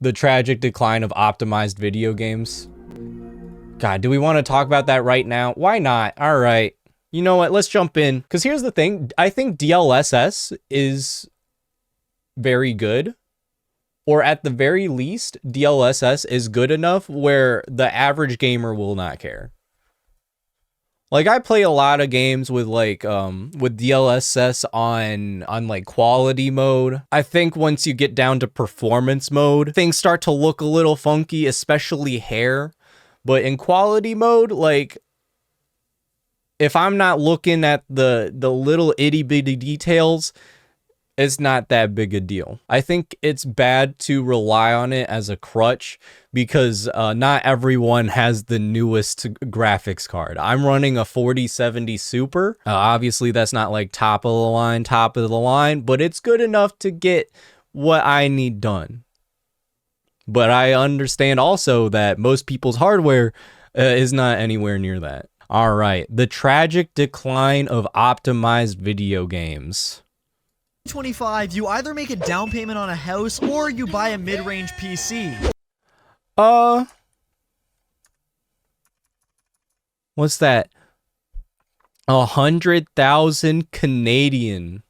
The tragic decline of optimized video games. God, do we want to talk about that right now? Why not? All right. You know what? Let's jump in. Because here's the thing. I think DLSS is very good. Or at the very least, DLSS is good enough where the average gamer will not care. Like, I play a lot of games with like with DLSS on like quality mode. I think once you get down to performance mode, things start to look a little funky, especially hair. But in quality mode, like, if I'm not looking at the little itty bitty details, it's not that big a deal. I think it's bad to rely on it as a crutch because not everyone has the newest graphics card. I'm running a 4070 Super. Obviously, that's not like top of the line, but it's good enough to get what I need done. But I understand also that most people's hardware is not anywhere near that. All right, the tragic decline of optimized video games. 25, you either make a down payment on a house or you buy a mid-range PC. What's that? 100,000 Canadian.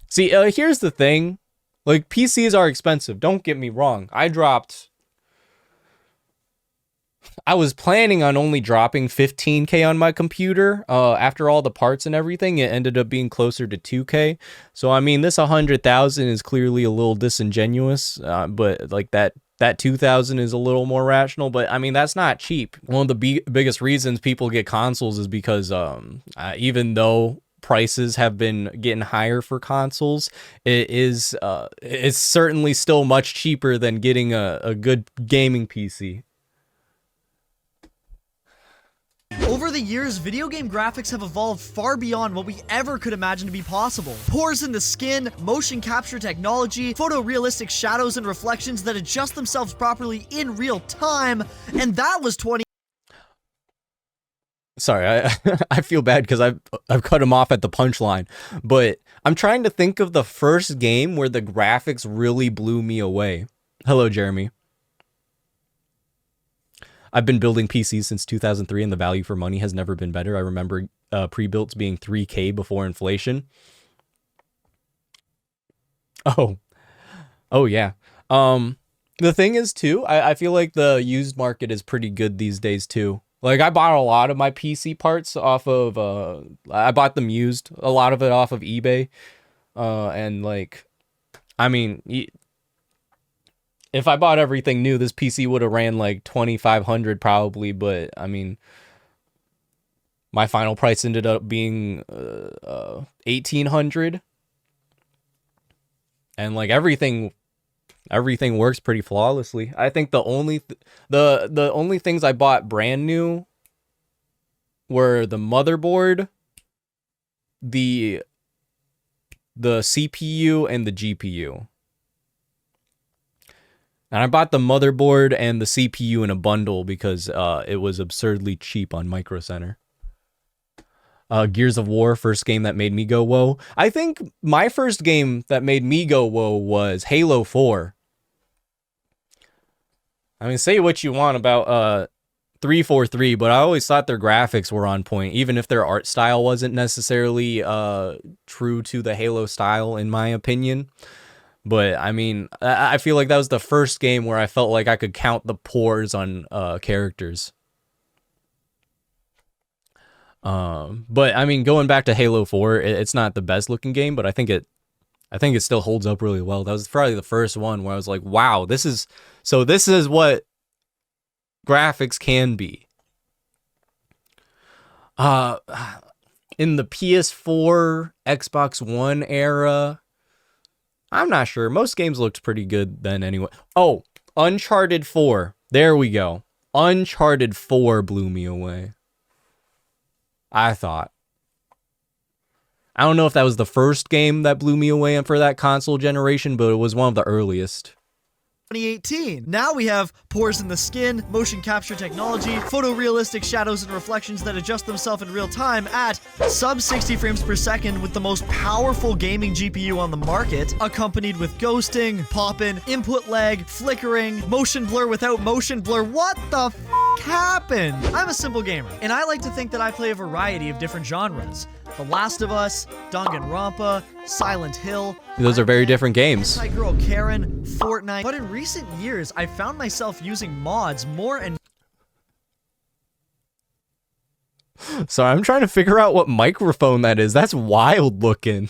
See, here's the thing. Like, PCs are expensive. Don't get me wrong. I was planning on only dropping 15K on my computer. After all the parts and everything, it ended up being closer to 2K. So, I mean, this 100,000 is clearly a little disingenuous. But, like, that 2,000 is a little more rational. But, I mean, that's not cheap. One of the biggest reasons people get consoles is because even though prices have been getting higher for consoles, it's certainly still much cheaper than getting a good gaming PC. Over the years, video game graphics have evolved far beyond what we ever could imagine to be possible. Pores in the skin, motion capture technology, photorealistic shadows and reflections that adjust themselves properly in real time, and that was 20. Sorry, I feel bad because I've cut him off at the punchline, but I'm trying to think of the first game where the graphics really blew me away. Hello, Jeremy. I've been building PCs since 2003, and the value for money has never been better. I remember pre-builts being 3K before inflation. Oh yeah. The thing is too, I feel like the used market is pretty good these days too. Like, I bought a lot of my PC parts off of, I bought them used, a lot of it off of eBay. And, like, I mean, if I bought everything new, this PC would have ran, like, 2,500 probably. But, I mean, my final price ended up being 1,800. And, like, everything works pretty flawlessly. I think the only things I bought brand new were the motherboard, the CPU, and the GPU. And I bought the motherboard and the CPU in a bundle because it was absurdly cheap on Micro Center. Gears of War, first game that made me go whoa. I think my first game that made me go whoa was Halo 4. I mean, say what you want about 343, but I always thought their graphics were on point, even if their art style wasn't necessarily true to the Halo style, in my opinion. But, I mean, I feel like that was the first game where I felt like I could count the pores on characters. But, I mean, going back to Halo 4, it's not the best looking game, but I think it still holds up really well. That was probably the first one where I was like, wow, this is what graphics can be. In the PS4, Xbox One era, I'm not sure. Most games looked pretty good then anyway. Oh, Uncharted 4. There we go. Uncharted 4 blew me away. I thought. I don't know if that was the first game that blew me away for that console generation, but it was one of the earliest. 2018. Now we have pores in the skin, motion capture technology, photorealistic shadows and reflections that adjust themselves in real time at sub 60 frames per second with the most powerful gaming GPU on the market, accompanied with ghosting, poppin', input lag, flickering, motion blur without motion blur. What the f happened? I'm a simple gamer, and I like to think that I play a variety of different genres. The Last of Us, Danganronpa, Silent Hill. Those are very different games. Girl Karen, Fortnite. But in recent years, I found myself using mods more and So I'm trying to figure out what microphone that is. That's wild looking.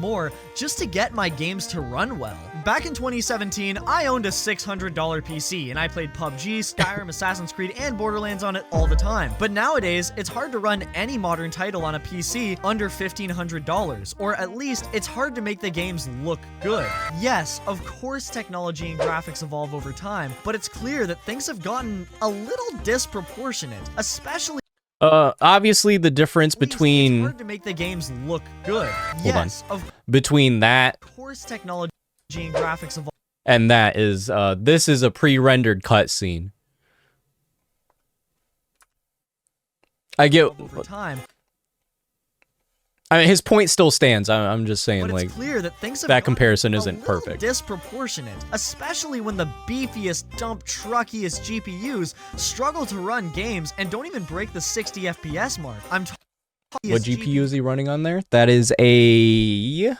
more just to get my games to run well. Back in 2017, I owned a $600 PC and I played PUBG, Skyrim, Assassin's Creed, and Borderlands on it all the time. But nowadays, it's hard to run any modern title on a PC under $1,500, or at least it's hard to make the games look good. Yes, of course technology and graphics evolve over time, but it's clear that things have gotten a little disproportionate, especially obviously the difference between it's hard to make the games look good. Yes, of between that course technology and graphics evolve and that is this is a pre-rendered cutscene. I get over time. I mean, his point still stands. I'm just saying, But like, it's clear that things have that gotten comparison a isn't little perfect. Disproportionate, especially when the beefiest, dump truckiest GPUs struggle to run games and don't even break the 60 FPS mark. I'm talking. What GPU is he running on there? That is a...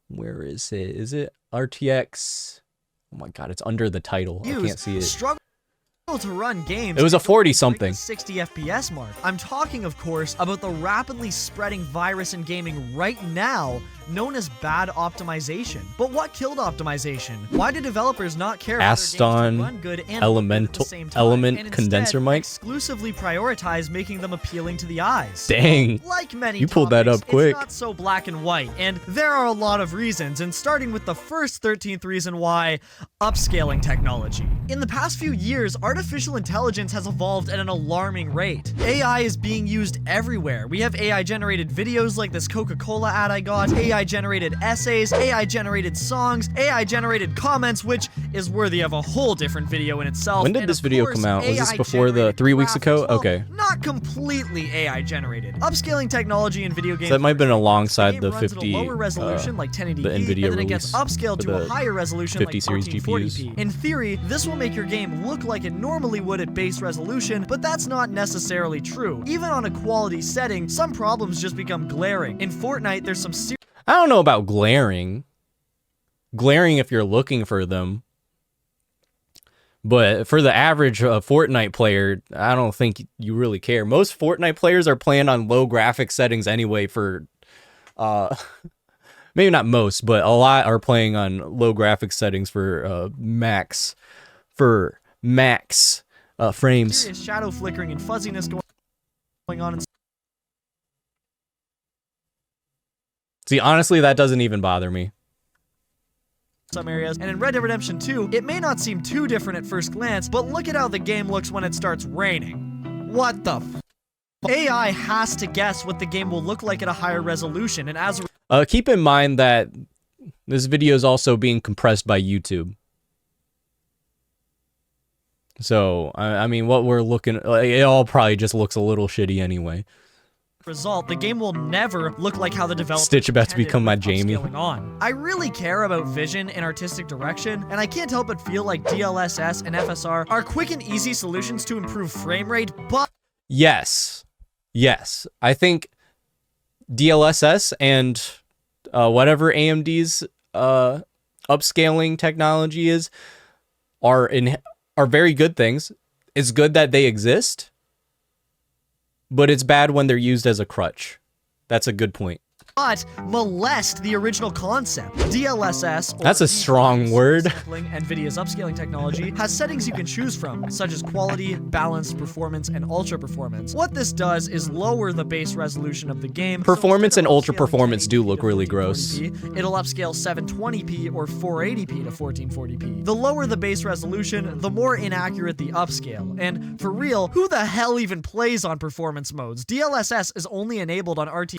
Where is it? Is it RTX? Oh my god, it's under the title. I can't see it. Struggle to run games. It was a 40-something. 60 FPS mark. I'm talking, of course, about the rapidly spreading virus in gaming right now, known as bad optimization. But what killed optimization? Why do developers not care if their games can run good and elemental at the same time, element and condenser instead mic? exclusively prioritize making them appealing to the eyes? Dang. Like many You pulled that topics, up quick. It's not so black and white, and there are a lot of reasons, and starting with the first 13th reason why: upscaling technology. In the past few years, artificial intelligence has evolved at an alarming rate. AI is being used everywhere. We have AI-generated videos like this Coca-Cola ad I got, AI-generated essays, AI-generated songs, AI-generated comments, which is worthy of a whole different video in itself. When did And this of video course, come out? Was this before the AI-generated 3 weeks ago? graphics. Well, Okay. not completely AI-generated. Upscaling technology in video games. So that might have been alongside game the runs at 50, a lower resolution, like 1080p, the NVIDIA and then it gets release upscaled for to a the higher resolution 50 like series 1440p. GPUs. In theory, this will make your game look like it normally would at base resolution, but that's not necessarily true. Even on a quality setting, some problems just become glaring. In Fortnite, there's some serious I don't know about glaring. Glaring if you're looking for them. But for the average Fortnite player, I don't think you really care. Most Fortnite players are playing on low graphic settings anyway for... maybe not most, but a lot are playing on low graphic settings for max frames. serious shadow flickering and fuzziness going on in See, honestly, that doesn't even bother me. some areas, and in Red Dead Redemption 2, it may not seem too different at first glance, but look at how the game looks when it starts raining. What the f? AI has to guess what the game will look like at a higher resolution, and as a Keep in mind that this video is also being compressed by YouTube. So, I mean, what we're looking... it all probably just looks a little shitty anyway. result, the game will never look like how the developer Stitch about to intended become my with Jamie. upscaling on. I really care about vision and artistic direction, and I can't help but feel like DLSS and FSR are quick and easy solutions to improve frame rate, but Yes. Yes. I think DLSS and whatever AMD's upscaling technology is are very good things. It's good that they exist, but it's bad when they're used as a crutch. That's a good point. molest the original concept. DLSS, or That's a strong word. sampling, NVIDIA's upscaling technology, has settings you can choose from, such as quality, balance, performance, and ultra performance. What this does is lower the base resolution of the game. Performance instead and of ultra upscaling performance do 1080p look to really gross. 1440p, it'll upscale 720p or 480p to 1440p. The lower the base resolution, the more inaccurate the upscale. And for real, who the hell even plays on performance modes? DLSS is only enabled on RT.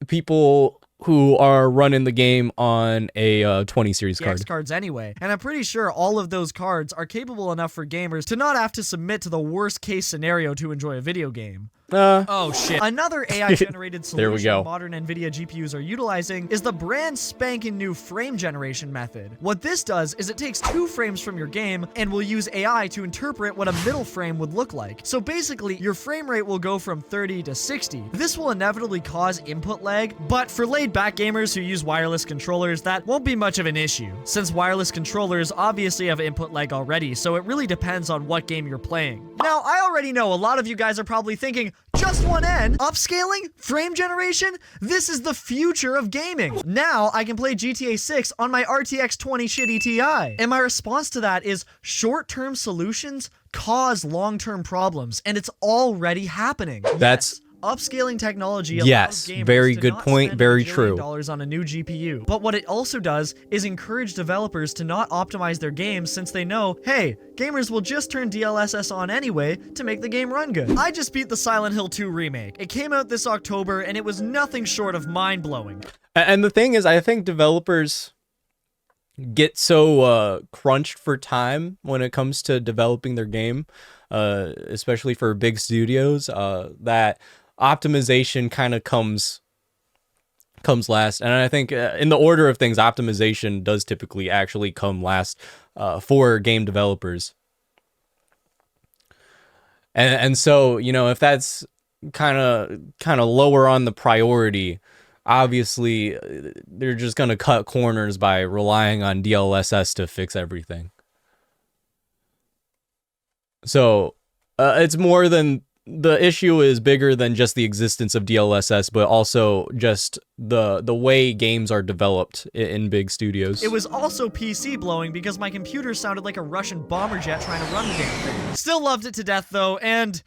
People who are running the game on a 20 series card. Cards anyway, and I'm pretty sure all of those cards are capable enough for gamers to not have to submit to the worst case scenario to enjoy a video game. Oh shit. Another AI-generated solution modern NVIDIA GPUs are utilizing is the brand spanking new frame generation method. What this does is it takes 2 frames from your game and will use AI to interpret what a middle frame would look like. So basically, your frame rate will go from 30 to 60. This will inevitably cause input lag, but for laid-back gamers who use wireless controllers, that won't be much of an issue, since wireless controllers obviously have input lag already, so it really depends on what game you're playing. Now, I already know a lot of you guys are probably thinking, just one N? Upscaling? Frame generation? This is the future of gaming. Now, I can play GTA 6 on my RTX 20 shitty Ti. And my response to that is short-term solutions cause long-term problems, and it's already happening. That's upscaling technology allows gamers very to good not point, spend very $1 true. billion on a new GPU. But what it also does is encourage developers to not optimize their games, since they know, hey, gamers will just turn DLSS on anyway to make the game run good. I just beat the Silent Hill 2 remake. It came out this October, and it was nothing short of mind-blowing. And the thing is, I think developers get so crunched for time when it comes to developing their game, especially for big studios, that optimization kind of comes last. And I think in the order of things, optimization does typically actually come last for game developers. And so, you know, if that's kind of lower on the priority, obviously they're just going to cut corners by relying on DLSS to fix everything. So it's more than, the issue is bigger than just the existence of DLSS, but also just the way games are developed in big studios. It was also PC blowing because my computer sounded like a Russian bomber jet trying to run the damn thing. Still loved it to death though, and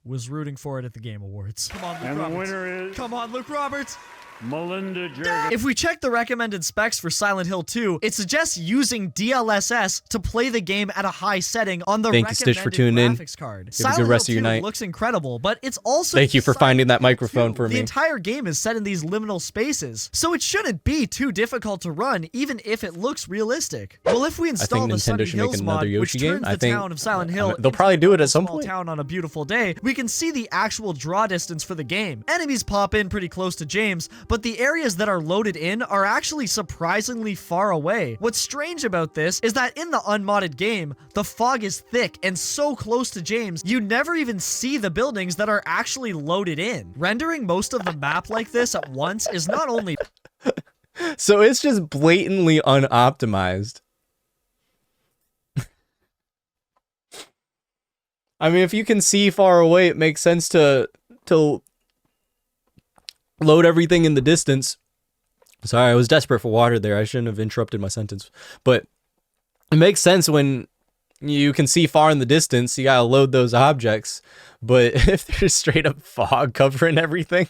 was rooting for it at the Game Awards. Come on, Luke Roberts. The winner is... Come on, Luke Roberts. Melinda Jurgen. If we check the recommended specs for Silent Hill 2, it suggests using DLSS to play the game at a high setting on the recommended graphics card. Have a good rest of your night. Looks incredible, but it's also Thank you for finding that microphone for me. The entire game is set in these liminal spaces, so it shouldn't be too difficult to run, even if it looks realistic. Well, if we install the Sunny Hills mod, which turns the town of Silent Hill they'll probably do it at some point. Town on a beautiful day, we can see the actual draw distance for the game. Enemies pop in pretty close to James, but the areas that are loaded in are actually surprisingly far away. What's strange about this is that in the unmodded game, the fog is thick and so close to James, you never even see the buildings that are actually loaded in. Rendering most of the map like this at once is not only... So it's just blatantly unoptimized. I mean, if you can see far away, it makes sense to load everything in the distance. Sorry, I was desperate for water there. I shouldn't have interrupted my sentence. But it makes sense when you can see far in the distance, you gotta load those objects. But if there's straight up fog covering everything,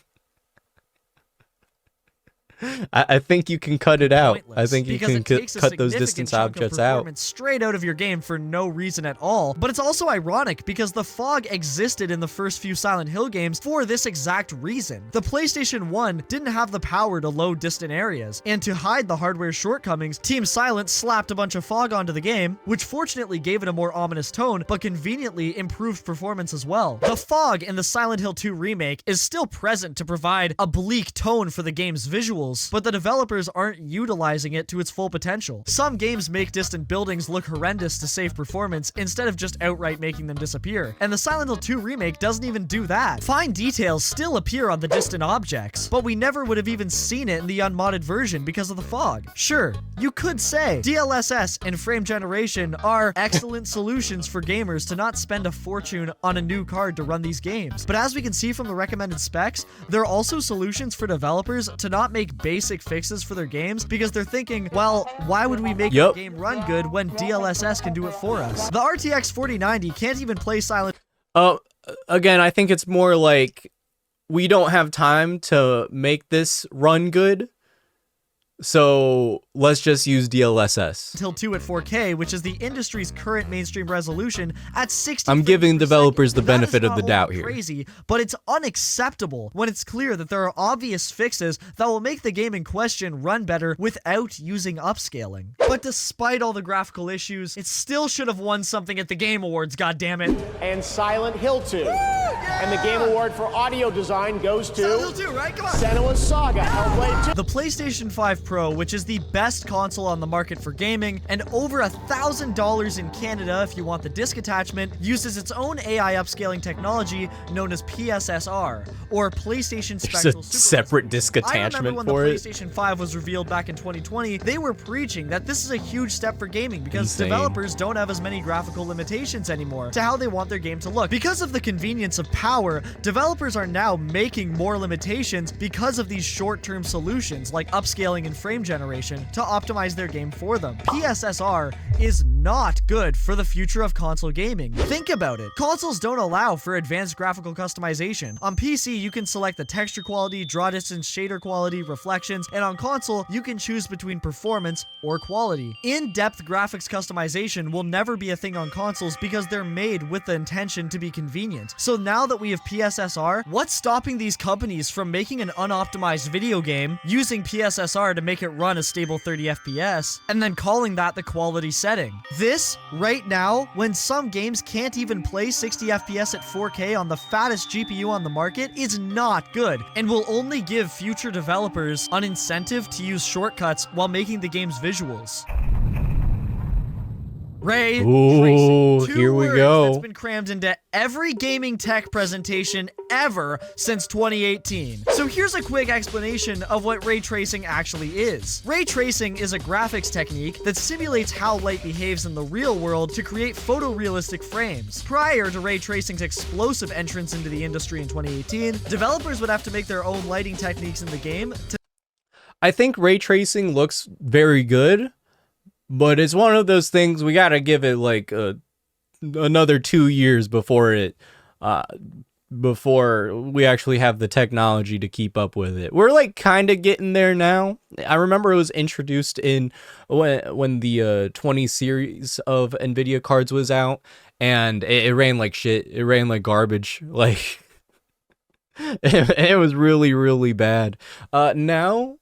I think you can cut it out. I think you can cut those distance objects out. Straight out of your game for no reason at all. But it's also ironic because the fog existed in the first few Silent Hill games for this exact reason. The PlayStation 1 didn't have the power to load distant areas, and to hide the hardware shortcomings, Team Silent slapped a bunch of fog onto the game, which fortunately gave it a more ominous tone, but conveniently improved performance as well. The fog in the Silent Hill 2 remake is still present to provide a bleak tone for the game's visuals, but the developers aren't utilizing it to its full potential. Some games make distant buildings look horrendous to save performance instead of just outright making them disappear, and the Silent Hill 2 remake doesn't even do that. Fine details still appear on the distant objects, but we never would have even seen it in the unmodded version because of the fog. Sure, you could say DLSS and frame generation are excellent solutions for gamers to not spend a fortune on a new card to run these games, but as we can see from the recommended specs, there are also solutions for developers to not make basic fixes for their games because they're thinking, well, why would we make the game run good when DLSS can do it for us? The RTX 4090 can't even play Silent... Again, I think it's more like we don't have time to make this run good, so let's just use DLSS. Until 2 at 4K, which is the industry's current mainstream resolution at 60 I'm frames giving per developers second. the benefit That is of the not doubt only here. Crazy, but it's unacceptable when it's clear that there are obvious fixes that will make the game in question run better without using upscaling. But despite all the graphical issues, it still should have won something at the Game Awards, goddammit. And Silent Hill 2. And the Game Award for audio design goes to Silent Hill 2, right? Come on. Senua's Saga, Hellblade 2. The PlayStation 5 Pro, which is the best console on the market for gaming, and over $1,000 in Canada if you want the disc attachment, uses its own AI upscaling technology known as PSSR, or PlayStation There's Spectral a Super separate disc I remember attachment when for the it. PlayStation 5 was revealed back in 2020, they were preaching that this is a huge step for gaming because Insane. developers don't have as many graphical limitations anymore to how they want their game to look. Because of the convenience of power, developers are now making more limitations because of these short-term solutions like upscaling and frame generation to optimize their game for them. PSSR is not good for the future of console gaming. Think about it. Consoles don't allow for advanced graphical customization. On PC, you can select the texture quality, draw distance, shader quality, reflections, and on console, you can choose between performance or quality. In-depth graphics customization will never be a thing on consoles because they're made with the intention to be convenient. So now that we have PSSR, what's stopping these companies from making an unoptimized video game, using PSSR to make it run a stable 30 FPS, and then calling that the quality setting? This, right now, when some games can't even play 60 FPS at 4K on the fattest GPU on the market, is not good, and will only give future developers an incentive to use shortcuts while making the game's visuals. Ray Ooh, tracing. Two here we words go. That's been crammed into every gaming tech presentation ever since 2018. So here's a quick explanation of what ray tracing actually is. Ray tracing is a graphics technique that simulates how light behaves in the real world to create photorealistic frames. Prior to ray tracing's explosive entrance into the industry in 2018, developers would have to make their own lighting techniques in the game to I think ray tracing looks very good, but it's one of those things we gotta give it like another 2 years before we actually have the technology to keep up with it. We're like kind of getting there now. I remember it was introduced in when the 20 series of NVIDIA cards was out, and it ran like shit. It ran like garbage. Like it was really, really bad. Now,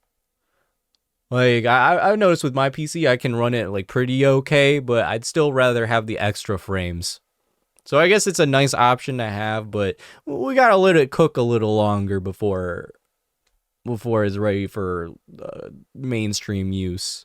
like, I've noticed with my PC, I can run it, like, pretty okay, but I'd still rather have the extra frames. So I guess it's a nice option to have, but we gotta let it cook a little longer before it's ready for mainstream use.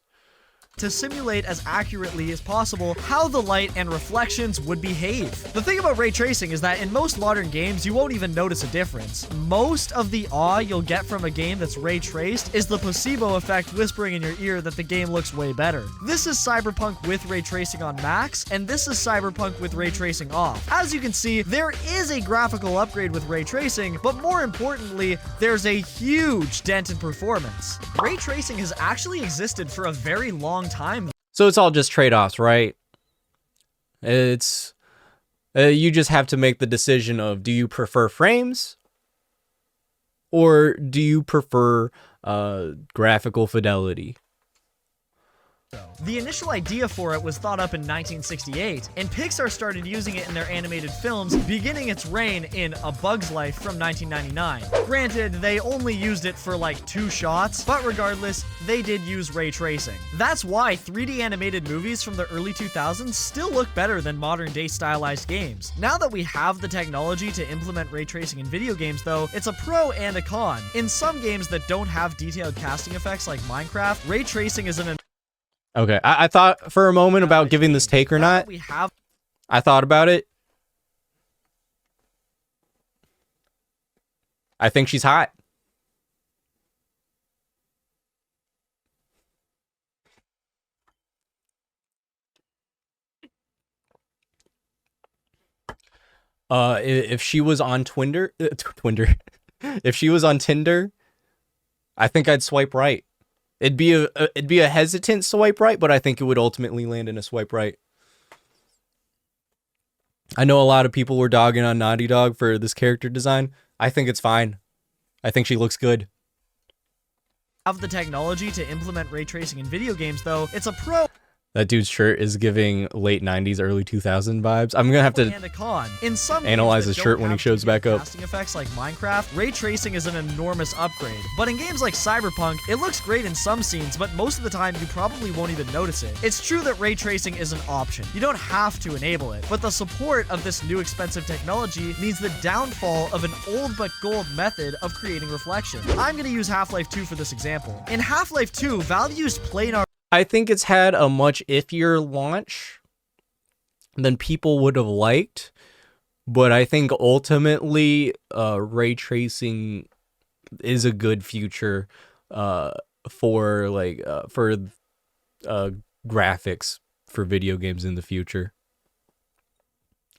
to simulate as accurately as possible how the light and reflections would behave. The thing about ray tracing is that in most modern games, you won't even notice a difference. Most of the awe you'll get from a game that's ray traced is the placebo effect whispering in your ear that the game looks way better. This is Cyberpunk with ray tracing on max, and this is Cyberpunk with ray tracing off. As you can see, there is a graphical upgrade with ray tracing, but more importantly, there's a huge dent in performance. Ray tracing has actually existed for a very long time. So it's all just trade-offs, right? It's you just have to make the decision of, do you prefer frames or do you prefer graphical fidelity? The initial idea for it was thought up in 1968, and Pixar started using it in their animated films, beginning its reign in A Bug's Life from 1999. Granted, they only used it for like 2 shots, but regardless, they did use ray tracing. That's why 3D animated movies from the early 2000s still look better than modern day stylized games. Now that we have the technology to implement ray tracing in video games though, it's a pro and a con. In some games that don't have detailed casting effects like Minecraft, ray tracing is an Okay, I thought for a moment about giving this take or not. I thought about it. I think she's hot. If she was on Twinder, if she was on Tinder, I think I'd swipe right. It'd be a hesitant swipe right, but I think it would ultimately land in a swipe right. I know a lot of people were dogging on Naughty Dog for this character design. I think it's fine. I think she looks good. have the technology to implement ray tracing in video games, though, it's a pro That dude's shirt is giving late 90s, early 2000 vibes. I'm gonna have to and a con. In some analyze games his that shirt don't when he have shows back up. casting effects like Minecraft, ray tracing is an enormous upgrade. But in games like Cyberpunk, it looks great in some scenes, but most of the time you probably won't even notice it. It's true that ray tracing is an option. You don't have to enable it, but the support of this new expensive technology means the downfall of an old but gold method of creating reflection. I'm gonna use Half-Life 2 for this example. In Half-Life 2, Valve used planar I think it's had a much iffier launch than people would have liked, but I think ultimately ray tracing is a good future for graphics for video games in the future.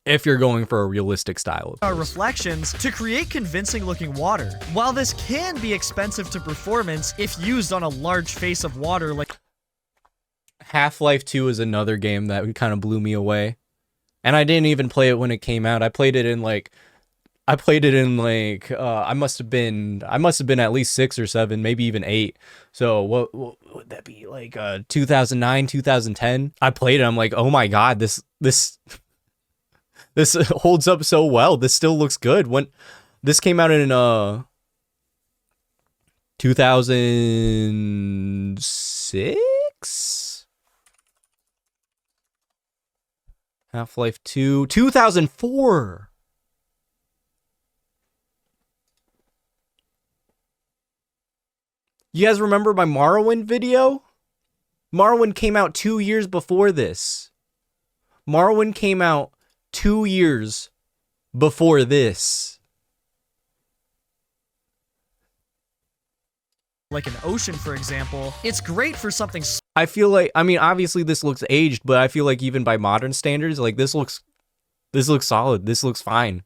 If you're going for a realistic style of those. reflections to create convincing looking water. While this can be expensive to performance if used on a large face of water like Half-Life 2 is another game that kind of blew me away. And I didn't even play it when it came out. I played it in I must have been at least 6 or 7, maybe even 8. So what would that be, like 2009, 2010? I played it, I'm like, "Oh my god, this holds up so well. This still looks good." When this came out in 2006? Half-Life 2, 2004. You guys remember my Morrowind video? Morrowind came out 2 years before this. Morrowind came out 2 years before this. like an ocean, for example. It's great for something I feel like, I mean, obviously this looks aged, but I feel like even by modern standards, like this looks solid. This looks fine.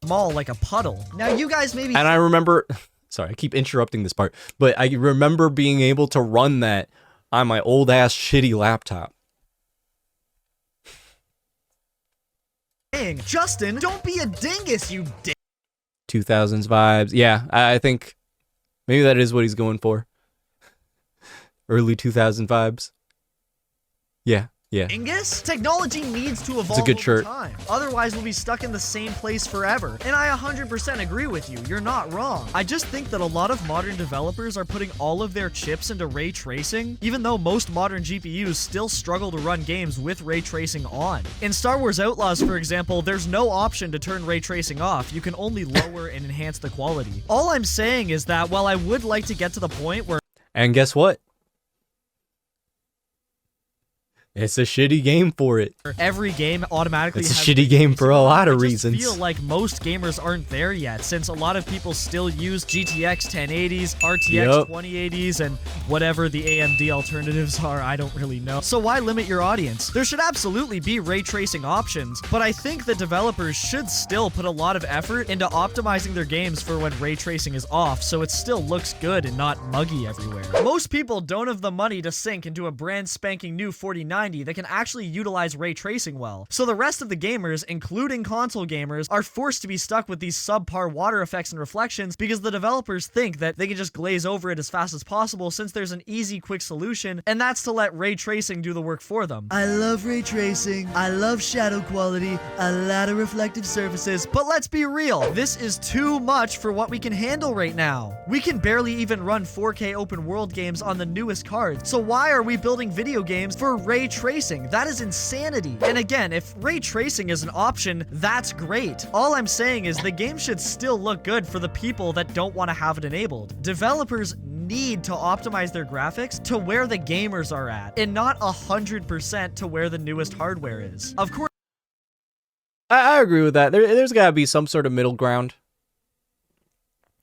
small like a puddle. Now you guys maybe And I remember, sorry, I keep interrupting this part, but I remember being able to run that on my old ass shitty laptop. saying, Justin, don't be a dingus, you 2000s vibes. Yeah, I think maybe that is what he's going for. Early 2000 vibes. Yeah. dingus? Technology needs to evolve It's a good over shirt. time. Otherwise, we'll be stuck in the same place forever. And I 100% agree with you. You're not wrong. I just think that a lot of modern developers are putting all of their chips into ray tracing, even though most modern GPUs still struggle to run games with ray tracing on. In Star Wars Outlaws, for example, there's no option to turn ray tracing off. You can only lower and enhance the quality. All I'm saying is that while I would like to get to the point where And guess what? It's a shitty game for it. every game automatically It's a has shitty ray game for a tracing, lot of I just reasons. feel like most gamers aren't there yet, since a lot of people still use GTX 1080s, RTX Yep. 2080s, and whatever the AMD alternatives are, I don't really know. So why limit your audience? There should absolutely be ray tracing options, but I think that developers should still put a lot of effort into optimizing their games for when ray tracing is off, so it still looks good and not muggy everywhere. Most people don't have the money to sink into a brand spanking new 4090 that can actually utilize ray tracing well. So the rest of the gamers, including console gamers, are forced to be stuck with these subpar water effects and reflections because the developers think that they can just glaze over it as fast as possible since there's an easy, quick solution, and that's to let ray tracing do the work for them. I love ray tracing. I love shadow quality, a lot of reflective surfaces, but let's be real, this is too much for what we can handle right now. We can barely even run 4K open world games on the newest cards, so why are we building video games for ray tracing? That is insanity. And again, if ray tracing is an option, that's great. All I'm saying is the game should still look good for the people that don't want to have it enabled. Developers need to optimize their graphics to where the gamers are at, and not 100% to where the newest hardware is. Of course, I agree with that. There's got to be some sort of middle ground.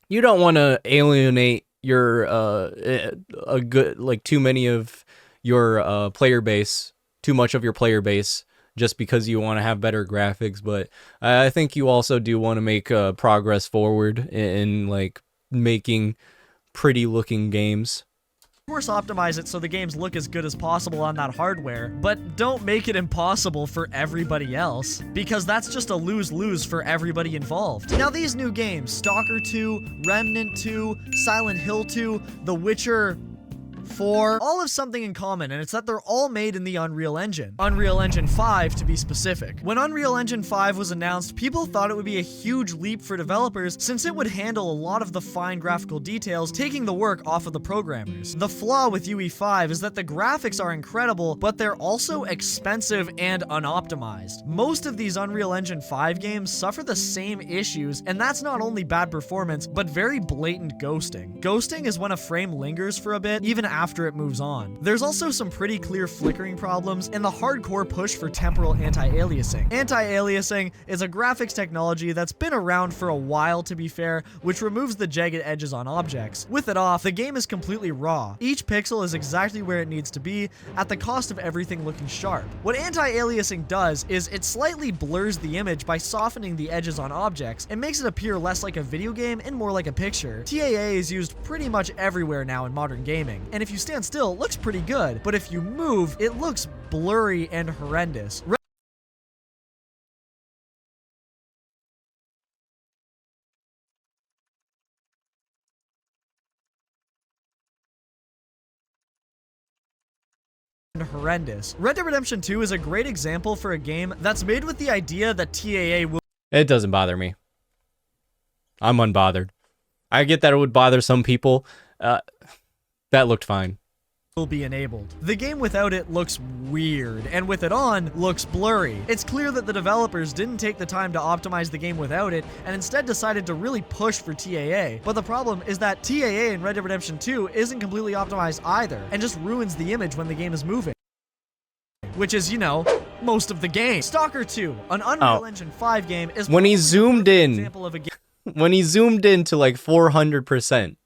You don't want to alienate your a good, like, too many of your player base, too much of your player base, just because you want to have better graphics. But I think you also do want to make progress forward in like making pretty looking games. course, optimize it so the games look as good as possible on that hardware, but don't make it impossible for everybody else, because that's just a lose-lose for everybody involved. Now, these new games, Stalker 2, Remnant 2, Silent Hill 2, The Witcher 4, all have something in common, and it's that they're all made in the Unreal Engine. Unreal Engine 5, to be specific. When Unreal Engine 5 was announced, people thought it would be a huge leap for developers since it would handle a lot of the fine graphical details, taking the work off of the programmers. The flaw with UE5 is that the graphics are incredible, but they're also expensive and unoptimized. Most of these Unreal Engine 5 games suffer the same issues, and that's not only bad performance, but very blatant ghosting. Ghosting is when a frame lingers for a bit, even after it moves on. There's also some pretty clear flickering problems and the hardcore push for temporal anti-aliasing. Anti-aliasing is a graphics technology that's been around for a while, to be fair, which removes the jagged edges on objects. With it off, the game is completely raw. Each pixel is exactly where it needs to be, at the cost of everything looking sharp. What anti-aliasing does is it slightly blurs the image by softening the edges on objects and makes it appear less like a video game and more like a picture. TAA is used pretty much everywhere now in modern gaming, and if you stand still, it looks pretty good, but if you move, it looks blurry and horrendous. Red Dead Redemption 2 is a great example for a game that's made with the idea that TAA will— It doesn't bother me. I'm unbothered. I get that it would bother some people. That looked fine. be enabled. The game without it looks weird, and with it on, looks blurry. It's clear that the developers didn't take the time to optimize the game without it, and instead decided to really push for TAA. But the problem is that TAA in Red Dead Redemption 2 isn't completely optimized either, and just ruins the image when the game is moving. Which is, you know, most of the game. Stalker 2, an Unreal Engine 5 game, is when he zoomed in, example of a when he zoomed in to like 400%,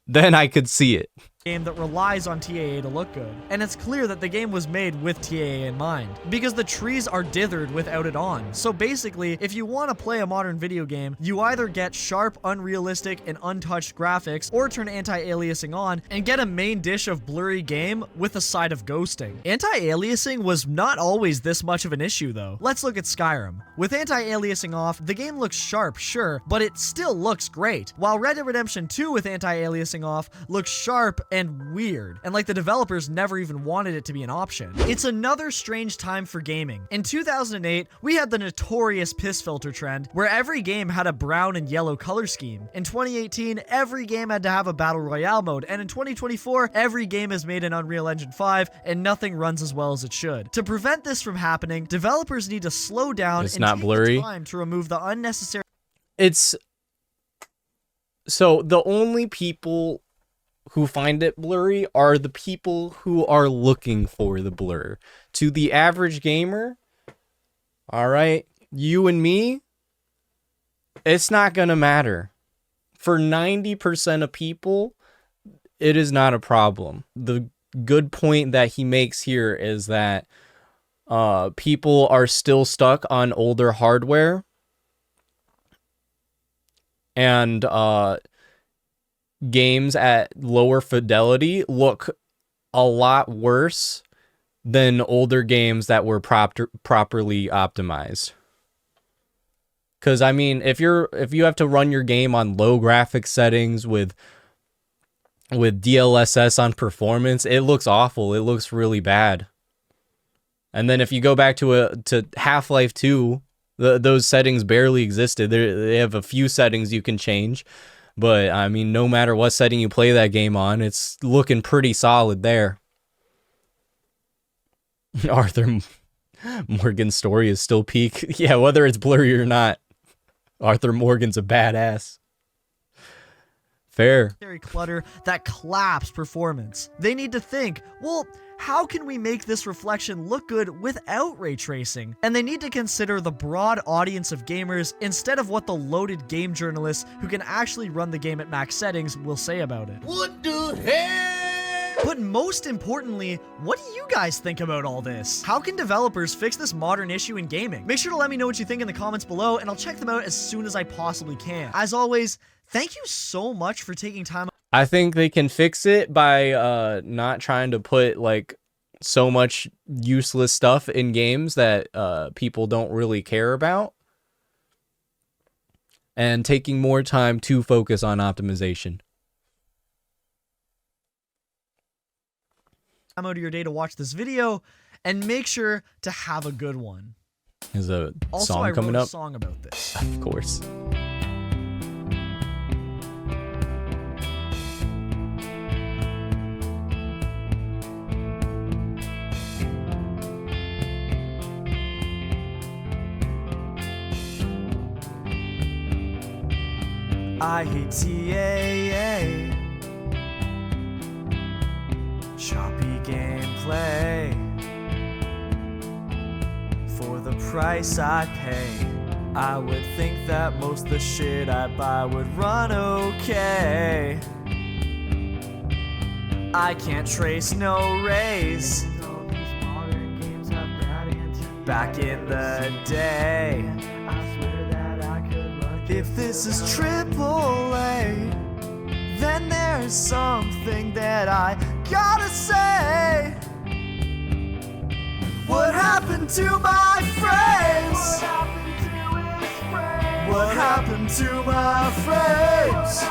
then I could see it. Game that relies on TAA to look good. And it's clear that the game was made with TAA in mind, because the trees are dithered without it on. So basically, if you want to play a modern video game, you either get sharp, unrealistic, and untouched graphics, or turn anti-aliasing on and get a main dish of blurry game with a side of ghosting. Anti-aliasing was not always this much of an issue though. Let's look at Skyrim. With anti-aliasing off, the game looks sharp, sure, but it still looks great. While Red Dead Redemption 2 with anti-aliasing off looks sharp and weird, and like the developers never even wanted it to be an option. It's another strange time for gaming. In 2008, we had the notorious piss filter trend, where every game had a brown and yellow color scheme. In 2018, every game had to have a battle royale mode, and in 2024, every game is made in Unreal Engine 5, and nothing runs as well as it should. To prevent this from happening, developers need to slow down and not take blurry. the time to remove the unnecessary— So the only people who find it blurry are the people who are looking for the blur. To the average gamer, all right, you and me, it's not gonna matter. For 90% of people, it is not a problem. The good point that he makes here is that people are still stuck on older hardware, and games at lower fidelity look a lot worse than older games that were properly optimized. Because I mean, if you have to run your game on low graphics settings with DLSS on performance, it looks awful. It looks really bad. And then if you go back to Half-Life 2, those settings barely existed. They have a few settings you can change. But, I mean, no matter what setting you play that game on, it's looking pretty solid there. Arthur Morgan's story is still peak. Yeah, whether it's blurry or not, Arthur Morgan's a badass. Fair. Clutter that collapse performance. They need to think, well, how can we make this reflection look good without ray tracing? And they need to consider the broad audience of gamers instead of what the loaded game journalists who can actually run the game at max settings will say about it. What the hell? But most importantly, what do you guys think about all this? How can developers fix this modern issue in gaming? Make sure to let me know what you think in the comments below, and I'll check them out as soon as I possibly can. As always, thank you so much for taking time. I think they can fix it by not trying to put like so much useless stuff in games that people don't really care about, and taking more time to focus on optimization. Time out of your day to watch this video, and make sure to have a good one. There's a Also, song I coming wrote up. a song about this. Of course. I hate TAA, choppy gameplay. For the price I pay, I would think that most the shit I buy would run okay. I can't trace no race. Back in the day, if this is AAA, then there's something that I gotta say. What happened to my frames? What happened to my frames?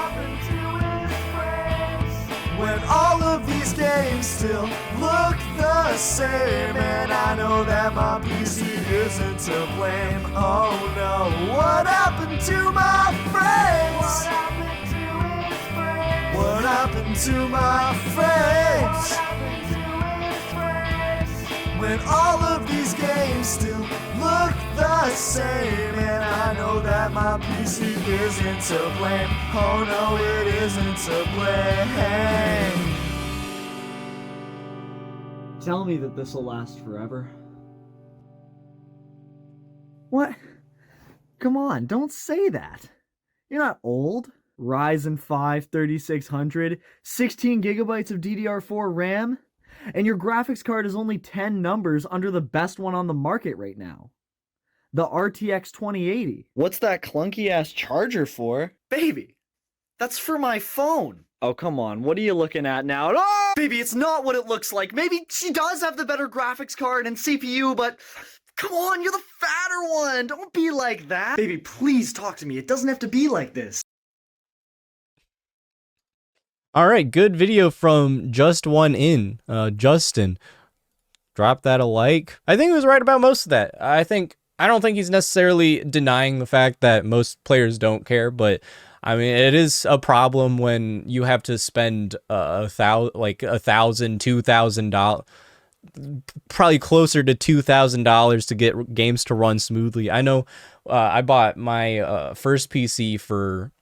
When all of these games still look the same, and I know that my PC isn't to blame. Oh no, what happened to my frames? What happened to my frames? When all of these games still look the same, and I know that my PC isn't to blame. Oh no, it isn't to blame. Tell me that this will last forever. What? Come on, don't say that. You're not old. Ryzen 5 3600, 16 gigabytes of DDR4 RAM, and your graphics card is only 10 numbers under the best one on the market right now. The RTX 2080. What's that clunky ass charger for? Baby, that's for my phone. Oh, come on, what are you looking at now? Oh! Baby, it's not what it looks like. Maybe she does have the better graphics card and CPU, but come on, you're the fatter one. Don't be like that. Baby, please talk to me. It doesn't have to be like this. All right, good video from Just One In, Justin. Drop that a like. I think he was right about most of that. I don't think he's necessarily denying the fact that most players don't care, but I mean, it is a problem when you have to spend $2,000, probably closer to $2,000 to get games to run smoothly. I know I bought my first PC for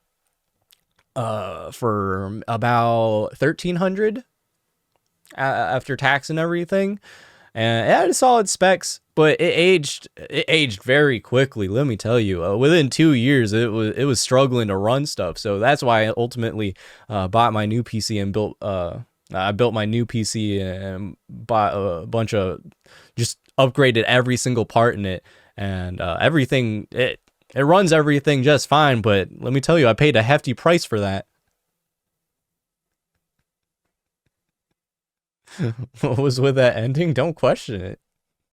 about $1,300 after tax and everything, and it had solid specs, but it aged very quickly. Let me tell you, within 2 years, it was struggling to run stuff. So that's why I ultimately bought my new PC and built my new PC and bought a bunch of, just upgraded every single part in it, and everything it runs everything just fine. But let me tell you, I paid a hefty price for that. What was with that ending? Don't question it.